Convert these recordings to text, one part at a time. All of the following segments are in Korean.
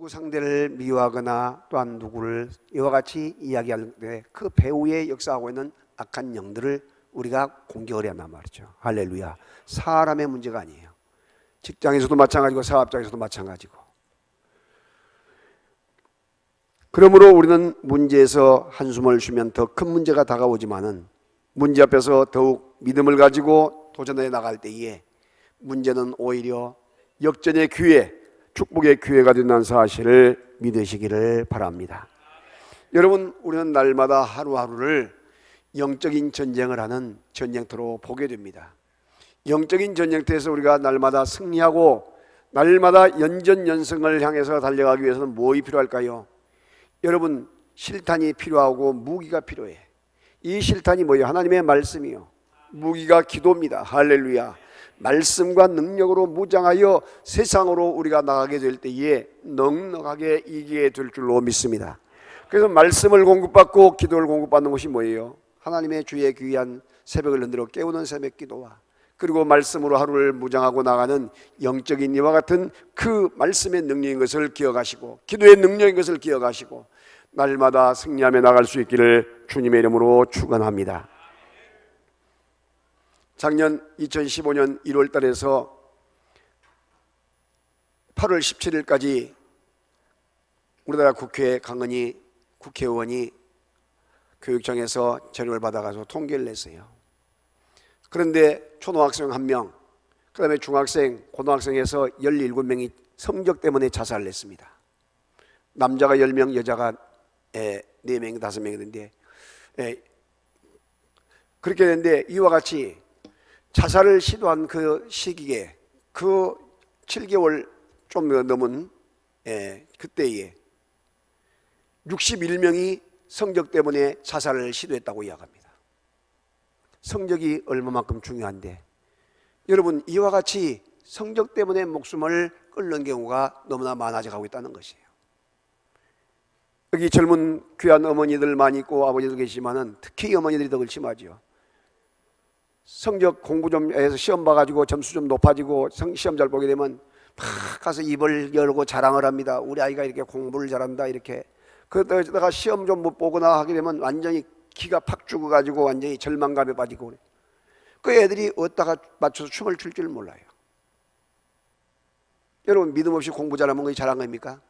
누구 상대를 미워하거나 또한 누구를 이와 같이 이야기할 때 그 배후에 역사하고 있는 악한 영들을 우리가 공격을 해야 한단 말이죠. 할렐루야. 사람의 문제가 아니에요. 직장에서도 마찬가지고 사업장에서도 마찬가지고. 그러므로 우리는 문제에서 한숨을 쉬면 더 큰 문제가 다가오지만은 문제 앞에서 더욱 믿음을 가지고 도전해 나갈 때에 문제는 오히려 역전의 기회, 축복의 기회가 된다는 사실을 믿으시기를 바랍니다. 여러분, 우리는 날마다 하루하루를 영적인 전쟁을 하는 전쟁터로 보게 됩니다. 영적인 전쟁터에서 우리가 날마다 승리하고 날마다 연전연승을 향해서 달려가기 위해서는 무엇이 필요할까요? 여러분, 실탄이 필요하고 무기가 필요해. 이 실탄이 뭐예요? 하나님의 말씀이요. 무기가 기도입니다. 할렐루야. 말씀과 능력으로 무장하여 세상으로 우리가 나가게 될 때에 넉넉하게 이기게 될 줄로 믿습니다. 그래서 말씀을 공급받고 기도를 공급받는 것이 뭐예요? 하나님의 주의 귀한 새벽을 흔들어 깨우는 새벽 기도와 그리고 말씀으로 하루를 무장하고 나가는 영적인 이와 같은 그 말씀의 능력인 것을 기억하시고 기도의 능력인 것을 기억하시고 날마다 승리하며 나갈 수 있기를 주님의 이름으로 축원합니다. 작년 2015년 1월 달에서 8월 17일까지 우리나라 국회 강은희 국회의원이 교육청에서 재료를 받아가서 통계를 냈어요. 그런데 초등학생 1명, 그 다음에 중학생, 고등학생에서 17명이 성적 때문에 자살을 했습니다. 남자가 10명, 여자가 4명, 5명이었는데 그렇게 됐는데 이와 같이 자살을 시도한 그 시기에 그 7개월 좀 넘은 그때에 61명이 성적 때문에 자살을 시도했다고 이야기합니다. 성적이 얼마만큼 중요한데 여러분, 이와 같이 성적 때문에 목숨을 끊는 경우가 너무나 많아져 가고 있다는 것이에요. 여기 젊은 귀한 어머니들 많이 있고 아버지들 계시지만은 특히 어머니들이 더 심하죠. 성적 공부 좀 해서 시험 봐가지고 점수 좀 높아지고 시험 잘 보게 되면 막 가서 입을 열고 자랑을 합니다. 우리 아이가 이렇게 공부를 잘한다 이렇게. 그러다가 시험 좀 못 보거나 하게 되면 완전히 기가 팍 죽어가지고 완전히 절망감에 빠지고 그래. 그 애들이 어디다가 맞춰서 춤을 출 줄 몰라요. 여러분, 믿음 없이 공부 잘하면 그게 잘한 겁니까?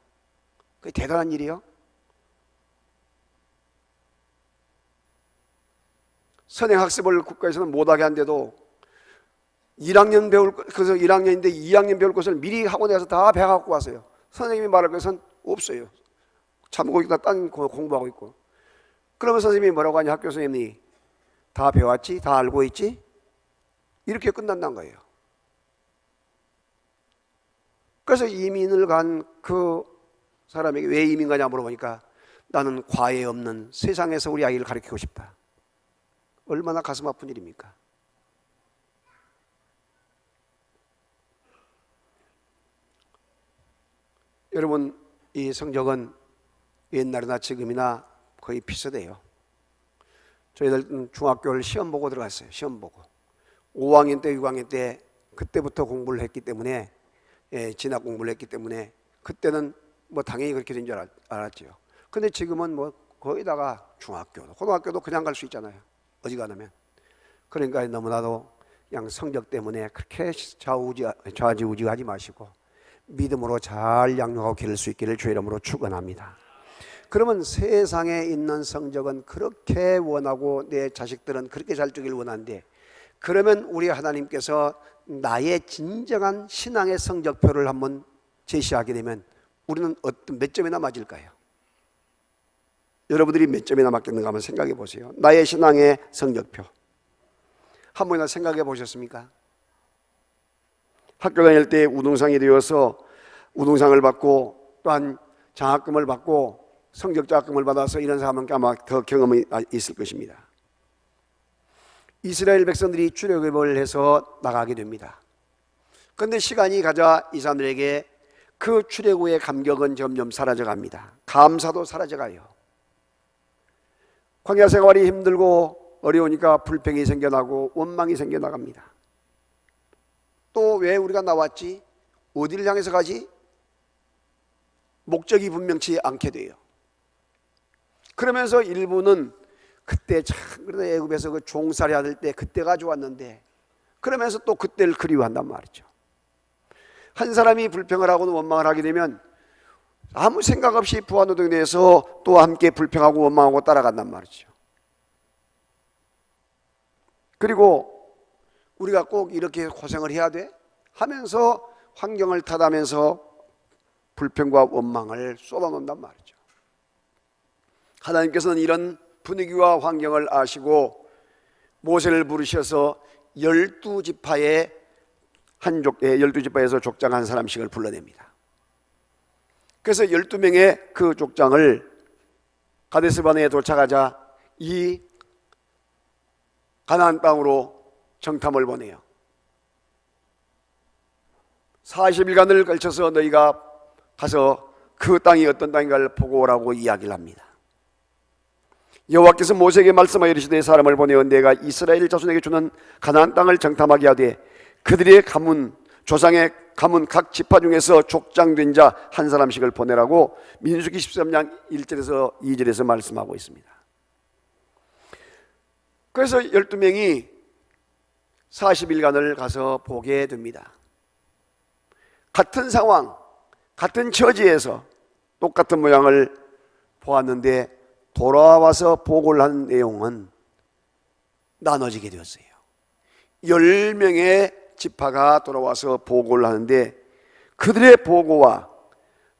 그게 대단한 일이에요. 선행학습을 국가에서는 못하게 한데도 1학년 배울 그래서 1학년인데 2학년 배울 것을 미리 학원에 가서 다 배워갖고 왔어요. 선생님이 말할 것은 없어요. 잠고기다 딴 공부하고 있고. 그러면 선생님이 뭐라고 하냐? 학교 선생님이 다 배웠지? 다 알고 있지? 이렇게 끝난다는 거예요. 그래서 이민을 간 그 사람에게 왜 이민 가냐 물어보니까 나는 과외 없는 세상에서 우리 아이를 가르치고 싶다. 얼마나 가슴 아픈 일입니까? 여러분, 이 성적은 옛날이나 지금이나 거의 비슷해요. 저희들 중학교를 시험 보고 들어갔어요. 시험 보고 5학년 때 6학년 때 그때부터 공부를 했기 때문에 진학 공부를 했기 때문에 그때는 뭐 당연히 그렇게 된 줄 알았죠. 근데 지금은 뭐 거기다가 중학교도 고등학교도 그냥 갈 수 있잖아요. 어지간하면. 그러니까 너무나도 그냥 성적 때문에 그렇게 좌지우지하지 마시고 믿음으로 잘 양육하고 기를 수 있기를 주의 이름으로 축원합니다. 그러면 세상에 있는 성적은 그렇게 원하고 내 자식들은 그렇게 잘 되길 원하는데 그러면 우리 하나님께서 나의 진정한 신앙의 성적표를 한번 제시하게 되면 우리는 몇 점이나 맞을까요? 여러분들이 몇 점이나 맞겠는가 한번 생각해 보세요. 나의 신앙의 성적표 한 번이나 생각해 보셨습니까? 학교 다닐 때 우등상이 되어서 우등상을 받고 또한 장학금을 받고 성적장학금을 받아서 이런 사람은 아마 더 경험이 있을 것입니다. 이스라엘 백성들이 출애굽을 해서 나가게 됩니다. 그런데 시간이 가자 이 사람들에게 그 출애굽의 감격은 점점 사라져갑니다. 감사도 사라져가요. 광야 생활이 힘들고 어려우니까 불평이 생겨나고 원망이 생겨나갑니다. 또 왜 우리가 나왔지? 어디를 향해서 가지? 목적이 분명치 않게 돼요. 그러면서 일부는 그때 참 그래도 애굽에서 그 종살이 할 때 그때가 좋았는데, 그러면서 또 그때를 그리워한단 말이죠. 한 사람이 불평을 하고 원망을 하게 되면 아무 생각 없이 부하 노동에 대해서 또 함께 불평하고 원망하고 따라간단 말이죠. 그리고 우리가 꼭 이렇게 고생을 해야 돼? 하면서 환경을 탓하면서 불평과 원망을 쏟아놓는단 말이죠. 하나님께서는 이런 분위기와 환경을 아시고 모세를 부르셔서 12지파의 한족의 12지파에서 족장 한 사람씩을 불러냅니다. 그래서 12명의 그 족장을 가데스바네에 도착하자 이 가나안 땅으로 정탐을 보내요. 40일간을 걸쳐서 너희가 가서 그 땅이 어떤 땅인가를 보고 오라고 이야기를 합니다. 여호와께서 모세에게 말씀하여 이르시되 사람을 보내어 내가 이스라엘 자손에게 주는 가나안 땅을 정탐하게 하되 그들의 가문 조상의 가문 각 지파 중에서 족장된 자 한 사람씩을 보내라고 민수기 13장 1절에서 2절에서 말씀하고 있습니다. 그래서 12명이 40일간을 가서 보게 됩니다. 같은 상황, 같은 처지에서 똑같은 모양을 보았는데 돌아와서 보고를 한 내용은 나눠지게 되었어요. 10명의 지파가 돌아와서 보고를 하는데 그들의 보고와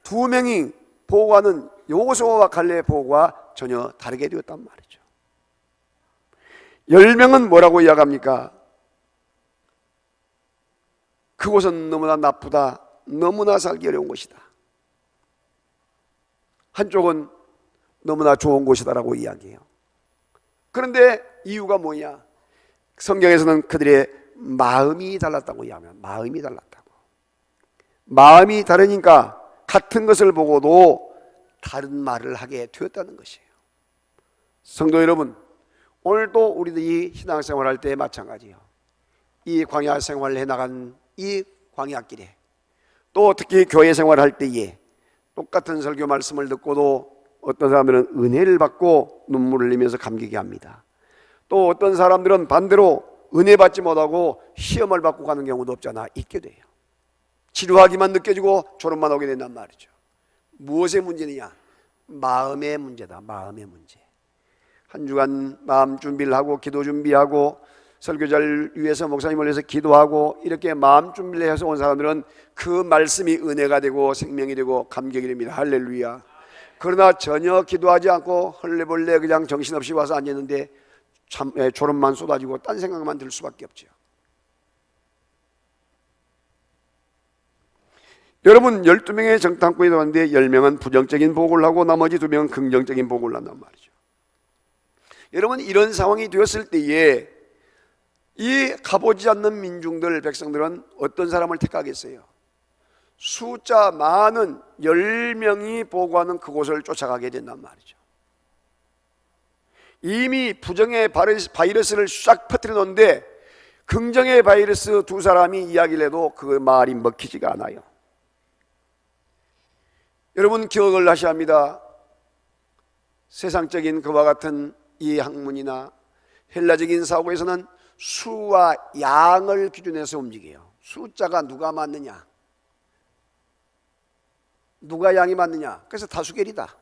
2명이 보고하는 여호수아와 갈렙의 보고가 전혀 다르게 되었단 말이죠. 10명은 뭐라고 이야기합니까? 그곳은 너무나 나쁘다, 너무나 살기 어려운 곳이다. 한쪽은 너무나 좋은 곳이다라고 이야기해요. 그런데 이유가 뭐냐? 성경에서는 그들의 마음이 달랐다고 이야기합니다. 마음이 달랐다고. 마음이 다르니까 같은 것을 보고도 다른 말을 하게 되었다는 것이에요. 성도 여러분, 오늘도 우리들이 신앙생활 할 때 마찬가지예요. 이 광야 생활을 해나간 이 광야길에, 또 특히 교회 생활할 때에 똑같은 설교 말씀을 듣고도 어떤 사람들은 은혜를 받고 눈물을 흘리면서 감격해 합니다. 또 어떤 사람들은 반대로 은혜 받지 못하고 시험을 받고 가는 경우도 없잖아. 있게 돼요. 지루하기만 느껴지고 졸음만 오게 된단 말이죠. 무엇의 문제느냐? 마음의 문제다. 마음의 문제. 한 주간 마음 준비를 하고 기도 준비하고 설교자를 위해서 목사님을 위해서 기도하고 이렇게 마음 준비를 해서 온 사람들은 그 말씀이 은혜가 되고 생명이 되고 감격이 됩니다. 할렐루야. 그러나 전혀 기도하지 않고 헐레벌레 그냥 정신없이 와서 앉았는데 참 졸음만 쏟아지고 딴 생각만 들 수밖에 없죠. 여러분, 12명의 정탐꾼이 왔는데 10명은 부정적인 보고를 하고 나머지 2명은 긍정적인 보고를 한단 말이죠. 여러분, 이런 상황이 되었을 때에 이 가보지 않는 민중들, 백성들은 어떤 사람을 택하겠어요? 숫자 많은 10명이 보고하는 그곳을 쫓아가게 된단 말이죠. 이미 부정의 바이러스를 싹 퍼뜨려 놓는데 긍정의 바이러스 2사람이 이야기를 해도 그 말이 먹히지가 않아요. 여러분, 기억을 하셔야 합니다. 세상적인 그와 같은 이 학문이나 헬라적인 사고에서는 수와 양을 기준해서 움직여요. 숫자가 누가 맞느냐, 누가 양이 맞느냐, 그래서 다수결이다.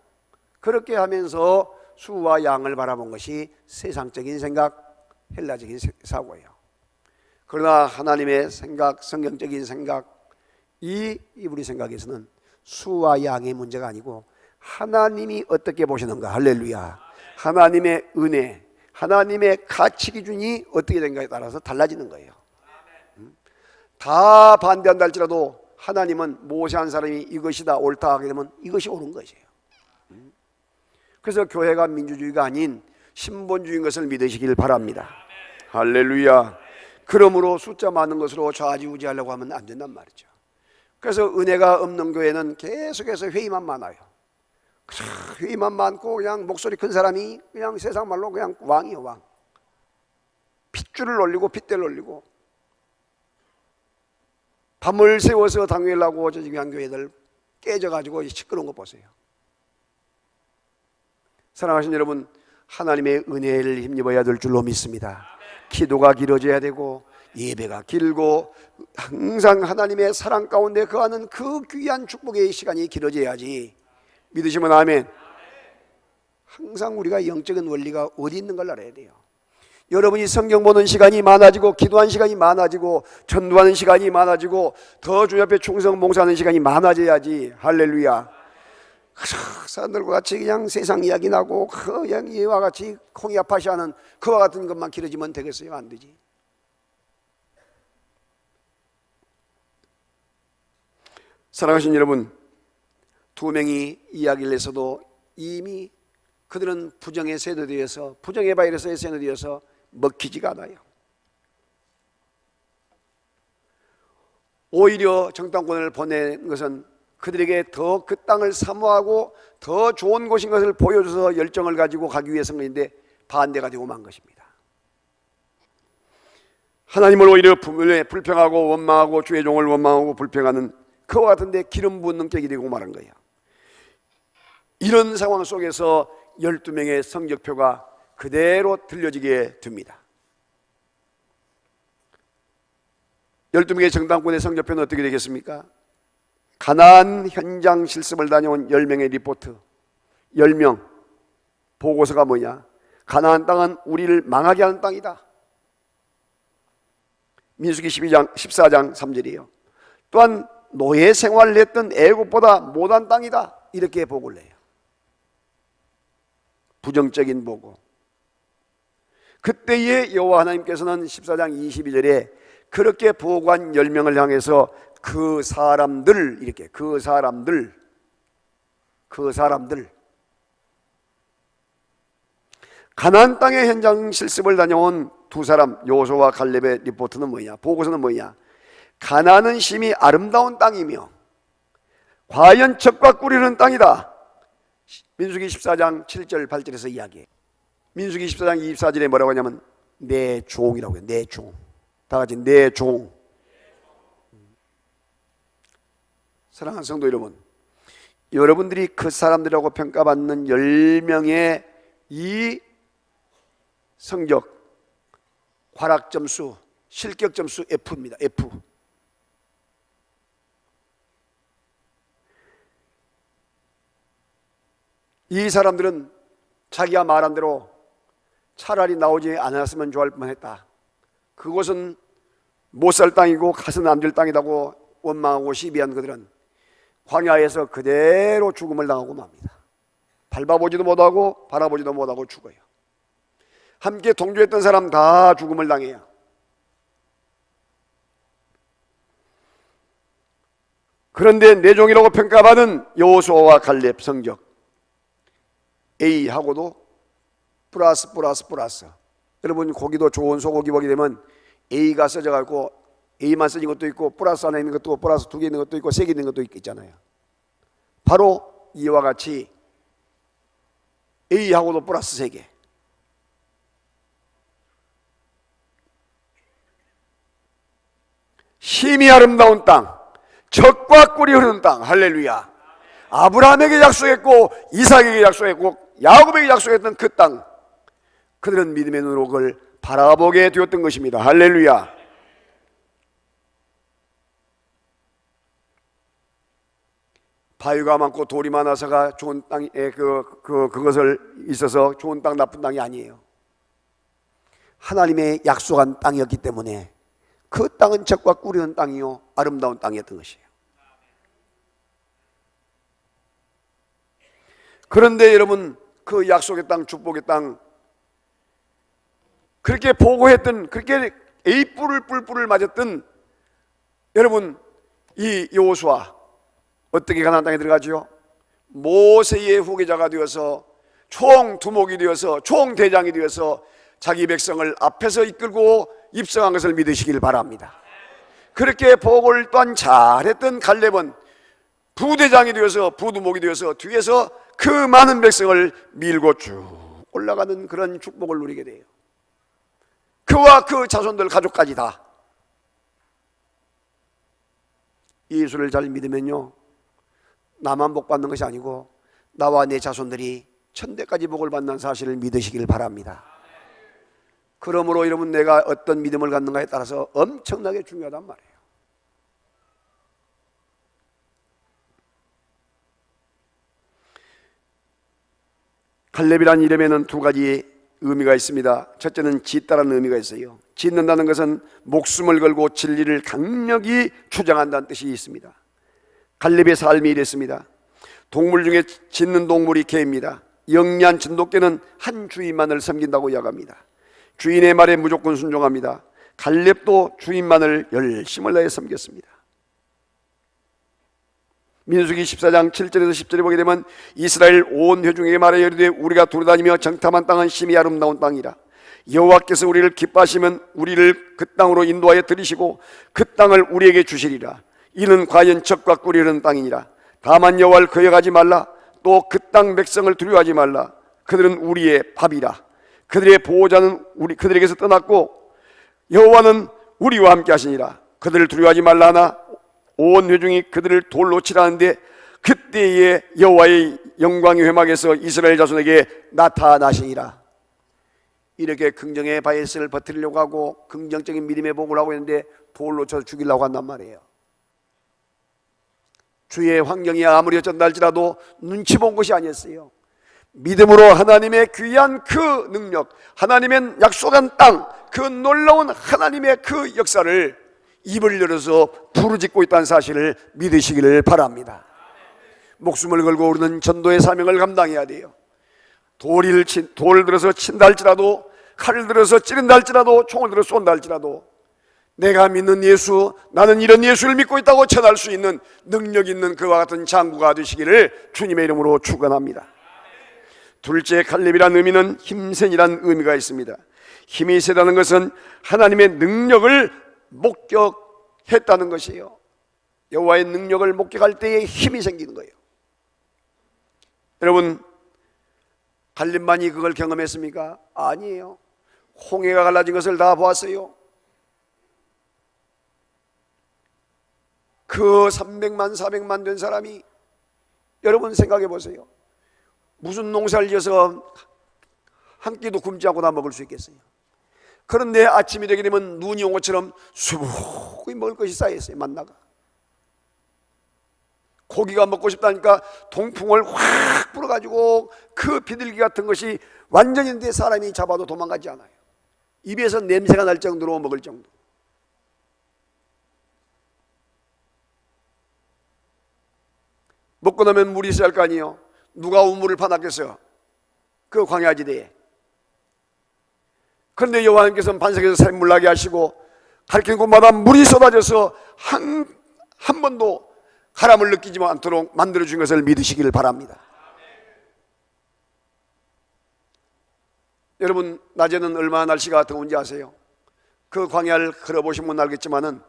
그렇게 하면서 수와 양을 바라본 것이 세상적인 생각, 헬라적인 사고예요. 그러나 하나님의 생각, 성경적인 생각, 이 우리 생각에서는 수와 양의 문제가 아니고 하나님이 어떻게 보시는가. 할렐루야. 하나님의 은혜, 하나님의 가치 기준이 어떻게 된가에 따라서 달라지는 거예요. 다 반대한다 할지라도 하나님은 모세 한 사람이 이것이다 옳다 하게 되면 이것이 옳은 것이에요. 그래서 교회가 민주주의가 아닌 신본주의인 것을 믿으시길 바랍니다. 할렐루야. 그러므로 숫자 많은 것으로 좌지우지하려고 하면 안 된단 말이죠. 그래서 은혜가 없는 교회는 계속해서 회의만 많아요. 회의만 많고 그냥 목소리 큰 사람이 그냥 세상 말로 그냥 왕이요, 왕. 핏줄을 올리고 핏대를 올리고 밤을 새워서 당회를 하고 저기 한 교회들 깨져가지고 시끄러운 거 보세요. 사랑하신 여러분, 하나님의 은혜를 힘입어야 될 줄로 믿습니다. 기도가 길어져야 되고 예배가 길고 항상 하나님의 사랑 가운데 거하는 그 귀한 축복의 시간이 길어져야지. 믿으시면 아멘. 항상 우리가 영적인 원리가 어디 있는 걸 알아야 돼요. 여러분이 성경 보는 시간이 많아지고 기도하는 시간이 많아지고 전도하는 시간이 많아지고 더 주 앞에 충성 봉사하는 시간이 많아져야지. 할렐루야. 사람들과 같이 그냥 세상 이야기 나고 그냥 이와 같이 콩이아파시하는 그와 같은 것만 길어지면 되겠어요? 안 되지. 사랑하신 여러분, 두 명이 이야기를 해서도 이미 그들은 부정의 세뇌되어서, 부정의 바이러스에 세뇌되어서 먹히지가 않아요. 오히려 정탐꾼을 보낸 것은 그들에게 더 그 땅을 사모하고 더 좋은 곳인 것을 보여줘서 열정을 가지고 가기 위해서인 것인데 반대가 되고 만 것입니다. 하나님을 오히려 불평하고 원망하고 주의 종을 원망하고 불평하는 그와 같은데 기름 부은 격이 되고 말한 거예요. 이런 상황 속에서 12명의 성적표가 그대로 들려지게 됩니다. 12명의 정탐꾼의 성적표는 어떻게 되겠습니까? 가나안 현장 실습을 다녀온 10명의 리포트, 10명 보고서가 뭐냐? 가나안 땅은 우리를 망하게 하는 땅이다. 민수기 14장 3절이에요. 또한 노예 생활을 했던 애국보다 못한 땅이다. 이렇게 보고를 해요. 부정적인 보고. 그때의 여호와 하나님께서는 14장 22절에 그렇게 보고한 10명을 향해서 그 사람들, 이렇게 그 사람들 가나안 땅의 현장 실습을 다녀온 두 사람 여호수아와 갈렙의 리포트는 뭐냐? 보고서는 뭐냐? 가나안은 심히 아름다운 땅이며 과연 젖과 꿀이 흐르는 땅이다. 민수기 14장 7절 8절에서 이야기해요. 민수기 14장 24절에 뭐라고 하냐면 내 종이라고 해요. 내 종. 다 같이 내 종. 사랑하는 성도 여러분, 여러분들이 그 사람들하고 평가받는 10명의 이 성적, 과락점수, 실격점수 F입니다. F. 이 사람들은 자기가 말한 대로 차라리 나오지 않았으면 좋을 뻔했다. 그곳은 못 살 땅이고 가서는 안 될 땅이라고 원망하고 시비한 그들은 광야에서 그대로 죽음을 당하고 맙니다. 밟아보지도 못하고 바라보지도 못하고 죽어요. 함께 동조했던 사람 다 죽음을 당해요. 그런데 내 종이라고 평가받은 여호수아와 갈렙 성적 A하고도 플러스. 여러분 고기도 좋은 소고기 보게 되면 A가 써져가지고 A만 써진 것도 있고 플러스 하나 있는 것도 있고 플러스 2개 있는 것도 있고 3개 있는 것도 있잖아요. 바로 이와 같이 A하고도 플러스 3개. 심히 아름다운 땅, 젖과 꿀이 흐르는 땅. 할렐루야. 아브라함에게 약속했고 이삭에게 약속했고 야곱에게 약속했던 그 땅, 그들은 믿음의 눈으로 그걸 바라보게 되었던 것입니다. 할렐루야. 바위가 많고 돌이 많아서가 좋은 땅에 그것을 있어서 좋은 땅 나쁜 땅이 아니에요. 하나님의 약속한 땅이었기 때문에 그 땅은 젖과 꿀이 흐르는 땅이요 아름다운 땅이었던 것이에요. 그런데 여러분 그 약속의 땅, 축복의 땅, 그렇게 보고했던, 그렇게 뿔을 맞았던 여러분 이 여호수아 어떻게 가나안 땅에 들어가지요? 모세의 후계자가 되어서 총두목이 되어서 총대장이 되어서 자기 백성을 앞에서 이끌고 입성한 것을 믿으시길 바랍니다. 그렇게 보고를 또한 잘했던 갈렙은 부대장이 되어서 부두목이 되어서 뒤에서 그 많은 백성을 밀고 쭉 올라가는 그런 축복을 누리게 돼요. 그와 그 자손들 가족까지 다 예수를 잘 믿으면요 나만 복 받는 것이 아니고 나와 내 자손들이 천대까지 복을 받는 사실을 믿으시길 바랍니다. 그러므로 여러분, 내가 어떤 믿음을 갖는가에 따라서 엄청나게 중요하단 말이에요. 갈렙이라는 이름에는 두 가지 의미가 있습니다. 첫째는 짓다라는 의미가 있어요. 짓는다는 것은 목숨을 걸고 진리를 강력히 주장한다는 뜻이 있습니다. 갈렙의 삶이 이랬습니다. 동물 중에 짖는 동물이 개입니다. 영리한 진돗개는 한 주인만을 섬긴다고 이야기합니다. 주인의 말에 무조건 순종합니다. 갈렙도 주인만을 열심을 다해 섬겼습니다. 민수기 14장 7절에서 10절에 보게 되면 이스라엘 온 회중에게 말하여 이르되 우리가 두루다니며 정탐한 땅은 심히 아름다운 땅이라. 여호와께서 우리를 기뻐하시면 우리를 그 땅으로 인도하여 들이시고 그 땅을 우리에게 주시리라. 이는 과연 적과 꿀이 흐르는 땅이니라. 다만 여호와를 거역하지 말라. 또 그 땅 백성을 두려워하지 말라. 그들은 우리의 밥이라. 그들의 보호자는 그들에게서 떠났고 여호와는 우리와 함께 하시니라. 그들을 두려워하지 말라 하나 온 회중이 그들을 돌로 치라는데 그때에 여호와의 영광이 회막에서 이스라엘 자손에게 나타나시니라. 이렇게 긍정의 바이어스를 버티려고 하고 긍정적인 믿음의 복을 하고 있는데 돌로 쳐서 죽이려고 한단 말이에요. 주의 환경이 아무리 어쩐다 할지라도 눈치 본 것이 아니었어요. 믿음으로 하나님의 귀한 그 능력, 하나님의 약속한 땅, 그 놀라운 하나님의 그 역사를 입을 열어서 부르짖고 있다는 사실을 믿으시기를 바랍니다. 목숨을 걸고 우리는 전도의 사명을 감당해야 돼요. 돌을 들어서 친다 할지라도, 칼을 들어서 찌른다 할지라도, 총을 들어서 쏜다 할지라도 내가 믿는 예수, 나는 이런 예수를 믿고 있다고 전할 수 있는 능력 있는 그와 같은 장구가 되시기를 주님의 이름으로 축원합니다. 둘째, 갈렙이라는 의미는 힘센이라는 의미가 있습니다. 힘이 세다는 것은 하나님의 능력을 목격했다는 것이에요. 여호와의 능력을 목격할 때에 힘이 생기는 거예요. 여러분, 갈렙만이 그걸 경험했습니까? 아니에요. 홍해가 갈라진 것을 다 보았어요. 그 300만 400만 된 사람이, 여러분 생각해 보세요. 무슨 농사를 지어서 한 끼도 굶지 않고 다 먹을 수 있겠어요? 그런데 아침이 되게 되면 눈이 온 것처럼 수북히 먹을 것이 쌓여있어요. 만나가 고기가 먹고 싶다니까 동풍을 확 불어가지고 그 비둘기 같은 것이 완전히 내 사람이 잡아도 도망가지 않아요. 입에서 냄새가 날 정도로 먹을 정도. 먹고 나면 물이 있어야 할 거 아니에요. 누가 우물을 파놨겠어요? 그 광야지대에. 그런데 여호와님께서는 반석에서 샘물 나게 하시고 가리키는 곳마다 물이 쏟아져서 한 번도 가람을 느끼지 않도록 만들어준 것을 믿으시기를 바랍니다. 여러분, 낮에는 얼마나 날씨가 더운지 아세요? 그 광야를 걸어보신 분은 알겠지만은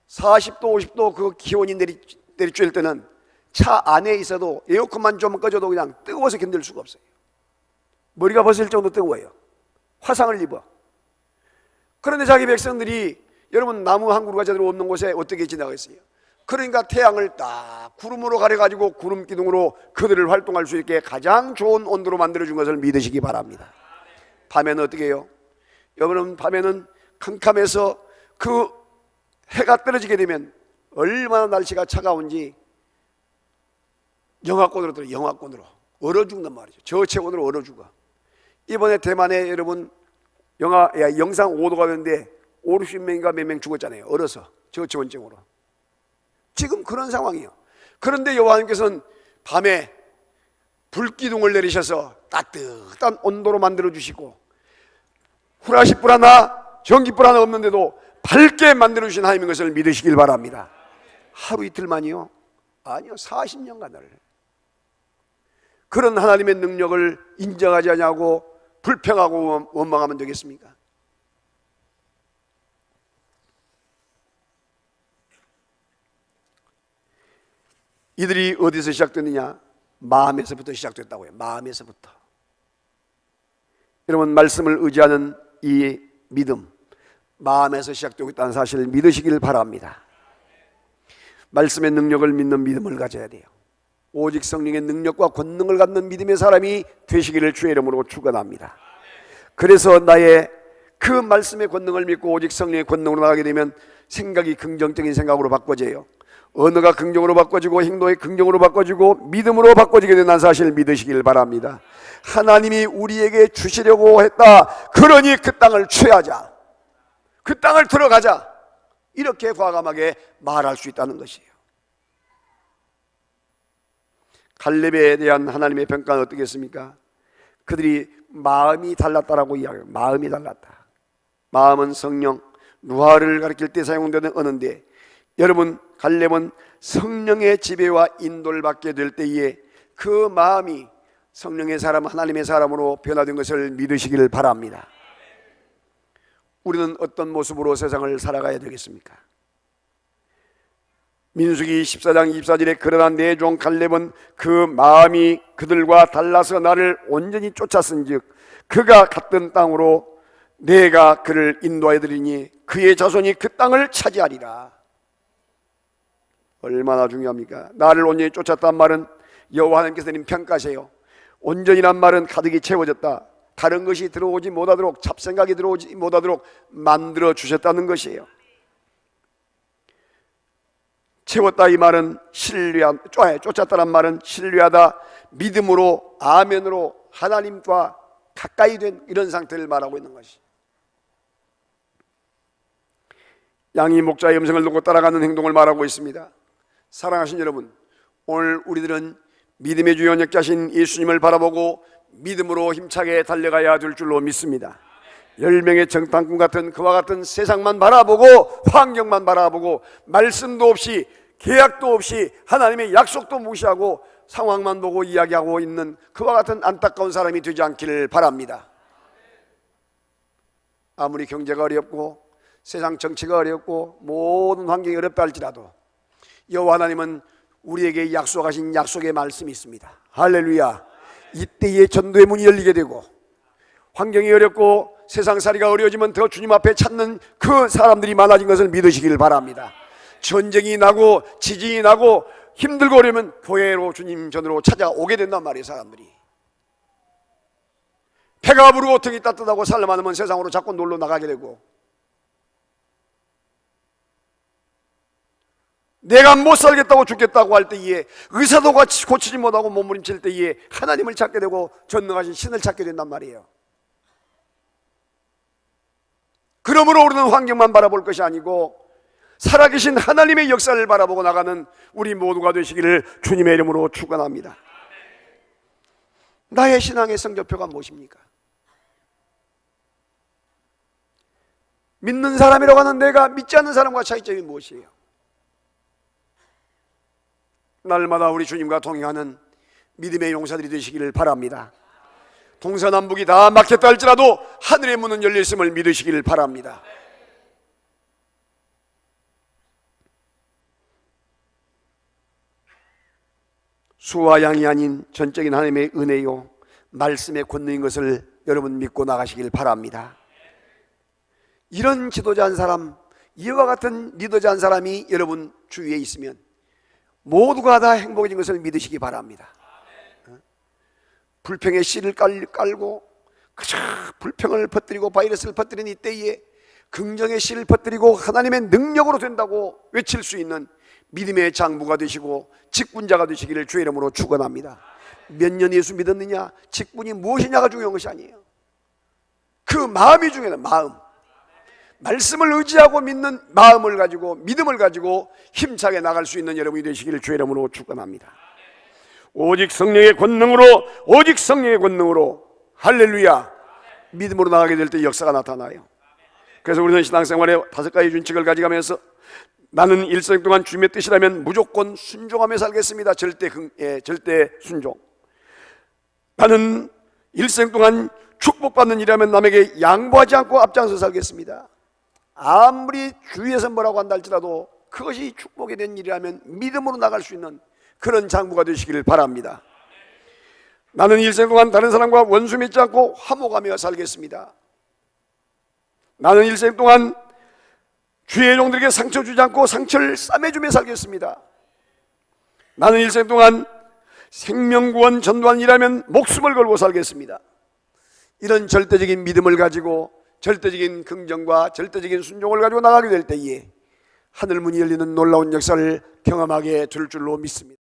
40도 50도 그 기온이 내리쬐을 때는 차 안에 있어도 에어컨만 좀 꺼져도 그냥 뜨거워서 견딜 수가 없어요. 머리가 벗을 정도 뜨거워요. 화상을 입어. 그런데 자기 백성들이, 여러분, 나무 한 그루가 제대로 없는 곳에 어떻게 지나가겠어요? 그러니까 태양을 딱 구름으로 가려가지고 구름 기둥으로 그들을 활동할 수 있게 가장 좋은 온도로 만들어준 것을 믿으시기 바랍니다. 밤에는 어떻게 해요? 여러분, 밤에는 캄캄해서 그 해가 떨어지게 되면 얼마나 날씨가 차가운지 영하권으로 들어요. 영하권으로 얼어 죽는단 말이죠. 저체온으로 얼어 죽어. 이번에 대만에 여러분 영상 5도가 됐는데 50명인가 몇 명 죽었잖아요. 얼어서 저체온증으로. 지금 그런 상황이에요. 그런데 여호와님께서는 밤에 불기둥을 내리셔서 따뜻한 온도로 만들어 주시고 후라시 불 하나 전기 불 하나 없는데도 밝게 만들어 주신 하나님인 것을 믿으시길 바랍니다. 하루 이틀만이요? 아니요, 40년간을 그런 하나님의 능력을 인정하지 않냐고 불평하고 원망하면 되겠습니까? 이들이 어디서 시작됐느냐? 마음에서부터 시작됐다고 해요. 마음에서부터. 여러분, 말씀을 의지하는 이 믿음, 마음에서 시작되고 있다는 사실을 믿으시길 바랍니다. 말씀의 능력을 믿는 믿음을 가져야 돼요. 오직 성령의 능력과 권능을 갖는 믿음의 사람이 되시기를 주의 이름으로 축원합니다. 그래서 나의 그 말씀의 권능을 믿고 오직 성령의 권능으로 나가게 되면 생각이 긍정적인 생각으로 바꿔져요. 언어가 긍정으로 바꿔지고 행동이 긍정으로 바꿔지고 믿음으로 바꿔지게 된다는 사실을 믿으시길 바랍니다. 하나님이 우리에게 주시려고 했다. 그러니 그 땅을 취하자, 그 땅을 들어가자, 이렇게 과감하게 말할 수 있다는 것이에요. 갈렙에 대한 하나님의 평가는 어떻겠습니까? 그들이 마음이 달랐다라고 이야기해요. 마음이 달랐다. 마음은 성령, 루아를 가리킬 때 사용되는 언어인데, 여러분, 갈렙은 성령의 지배와 인도를 받게 될 때에 그 마음이 성령의 사람, 하나님의 사람으로 변화된 것을 믿으시기를 바랍니다. 우리는 어떤 모습으로 세상을 살아가야 되겠습니까? 민수기 14장 24절에 그러나 내 종 갈렙은 그 마음이 그들과 달라서 나를 온전히 쫓았은즉 그가 갔던 땅으로 내가 그를 인도하여 드리니 그의 자손이 그 땅을 차지하리라. 얼마나 중요합니까? 나를 온전히 쫓았단 말은 여호와 하나님께서 님 평가하세요. 온전이란 말은 가득히 채워졌다, 다른 것이 들어오지 못하도록, 잡생각이 들어오지 못하도록 만들어 주셨다는 것이에요. 채웠다 이 말은 쫓았다란 말은 신뢰하다, 믿음으로, 아멘으로 하나님과 가까이 된 이런 상태를 말하고 있는 것이. 양이 목자의 음성을 듣고 따라가는 행동을 말하고 있습니다. 사랑하신 여러분, 오늘 우리들은 믿음의 주 연역자신 예수님을 바라보고 믿음으로 힘차게 달려가야 될 줄로 믿습니다. 10명의 정탐꾼 같은 그와 같은 세상만 바라보고 환경만 바라보고 말씀도 없이 계약도 없이 하나님의 약속도 무시하고 상황만 보고 이야기하고 있는 그와 같은 안타까운 사람이 되지 않기를 바랍니다. 아무리 경제가 어렵고 세상 정치가 어렵고 모든 환경이 어렵다 할지라도 여호와 하나님은 우리에게 약속하신 약속의 말씀이 있습니다. 할렐루야. 이때에 전도의 문이 열리게 되고 환경이 어렵고 세상살이가 어려워지면 더 주님 앞에 찾는 그 사람들이 많아진 것을 믿으시길 바랍니다. 전쟁이 나고 지진이 나고 힘들고 어려우면 교회로 주님 전으로 찾아오게 된단 말이에요. 사람들이 배가 부르고 등이 따뜻하고 살만하면 세상으로 자꾸 놀러 나가게 되고, 내가 못 살겠다고 죽겠다고 할 때에 의사도 같이 고치지 못하고 몸부림칠 때에 하나님을 찾게 되고 전능하신 신을 찾게 된단 말이에요. 그러므로 우리는 환경만 바라볼 것이 아니고 살아계신 하나님의 역사를 바라보고 나가는 우리 모두가 되시기를 주님의 이름으로 축원합니다. 나의 신앙의 성적표가 무엇입니까? 믿는 사람이라고 하는 내가 믿지 않는 사람과 차이점이 무엇이에요? 날마다 우리 주님과 동행하는 믿음의 용사들이 되시기를 바랍니다. 동서남북이 다 막혔다 할지라도 하늘의 문은 열려있음을 믿으시기를 바랍니다. 수와 양이 아닌 전적인 하나님의 은혜요 말씀의 권능인 것을 여러분 믿고 나가시길 바랍니다. 이런 지도자 한 사람, 이와 같은 리더자 한 사람이 여러분 주위에 있으면 모두가 다 행복해진 것을 믿으시기 바랍니다. 불평의 씨를 깔고 그저 불평을 퍼뜨리고 바이러스를 퍼뜨리는 이때에 긍정의 씨를 퍼뜨리고 하나님의 능력으로 된다고 외칠 수 있는 믿음의 장부가 되시고 직분자가 되시기를 주의 이름으로 축원합니다. 몇 년 예수 믿었느냐, 직분이 무엇이냐가 중요한 것이 아니에요. 그 마음이 중요해요. 마음. 말씀을 의지하고 믿는 마음을 가지고 믿음을 가지고 힘차게 나갈 수 있는 여러분이 되시기를 주의 이름으로 축원합니다. 오직 성령의 권능으로, 오직 성령의 권능으로, 할렐루야, 믿음으로 나가게 될 때 역사가 나타나요. 그래서 우리는 신앙생활에 5가지 준칙을 가져가면서 나는 일생 동안 주님의 뜻이라면 무조건 순종하며 살겠습니다. 절대 순종. 나는 일생 동안 축복받는 일이라면 남에게 양보하지 않고 앞장서 살겠습니다. 아무리 주위에서 뭐라고 한다 할지라도 그것이 축복이 된 일이라면 믿음으로 나갈 수 있는 그런 장부가 되시기를 바랍니다. 나는 일생 동안 다른 사람과 원수 맺지 않고 화목하며 살겠습니다. 나는 일생 동안 주의 종들에게 상처 주지 않고 상처를 싸매주며 살겠습니다. 나는 일생 동안 생명구원 전도한 일하면 목숨을 걸고 살겠습니다. 이런 절대적인 믿음을 가지고 절대적인 긍정과 절대적인 순종을 가지고 나가게 될 때에 하늘문이 열리는 놀라운 역사를 경험하게 될 줄로 믿습니다.